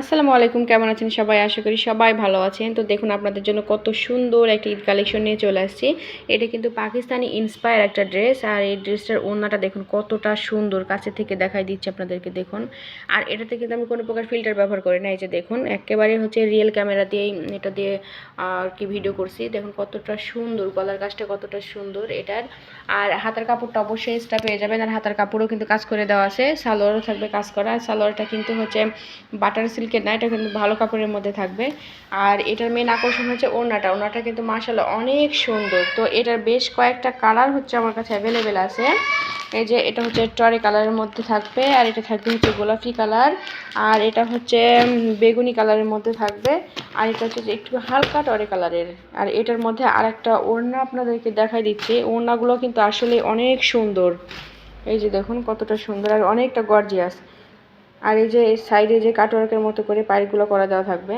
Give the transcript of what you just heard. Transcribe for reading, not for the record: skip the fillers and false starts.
আসসালামু আলাইকুম, কেমন আছেন সবাই? আশা করি সবাই ভালো আছেন। তো দেখুন আপনাদের জন্য কত সুন্দর একটা ঈদ কালেকশন নিয়ে চলে আসছি। এটা কিন্তু পাকিস্তানি ইন্সপায়ার একটা ড্রেস, আর এই ড্রেসটার ওড়নাটা দেখুন কতটা সুন্দর, কাছে থেকে দেখাই দিচ্ছি আপনাদেরকে দেখুন। আর এটাতে কিন্তু আমি কোনো প্রকার ফিল্টার ব্যবহার করি না। এই যে দেখুন একেবারে হচ্ছে রিয়েল ক্যামেরা দিয়েই এটা দিয়ে আর কি ভিডিও করছি। দেখুন কতটা সুন্দর, গলার কাজটা কতটা সুন্দর এটার। আর হাতার কাপড়টা অবশ্যই এক্সট্রা পেয়ে যাবেন। আর হাতার কাপড়ও কিন্তু কাজ করে দেওয়া আছে, সালোয়ারও থাকবে কাজ করা। সালোয়ারটা কিন্তু হচ্ছে বাটার সিল্কের না, এটা কিন্তু ভালো কাপড়ের মধ্যে থাকবে। আর এটার মেন আকর্ষণ হচ্ছে ওড়নাটা কিন্তু মাশাআল্লাহ অনেক সুন্দর। তো এটার বেশ কয়েকটা কালার হচ্ছে আমার কাছে অ্যাভেলেবেল আছে। এই যে এটা হচ্ছে টরে কালারের মধ্যে থাকবে, আর এটা থাকবে হচ্ছে গোলাপি কালার, আর এটা হচ্ছে বেগুনি কালারের মধ্যে থাকবে, আর এটা হচ্ছে একটু হালকা টরে কালারের। আর এটার মধ্যে আরেকটা ওড়না আপনাদেরকে দেখাই দিচ্ছি। ওড়নাগুলো কিন্তু আসলে অনেক সুন্দর। এই যে দেখুন কতটা সুন্দর আর অনেকটা গর্জিয়াস। আর এই যে সাইডে যে কাটওয়ার্কের মতো করে পাইপগুলো করা দেওয়া থাকবে।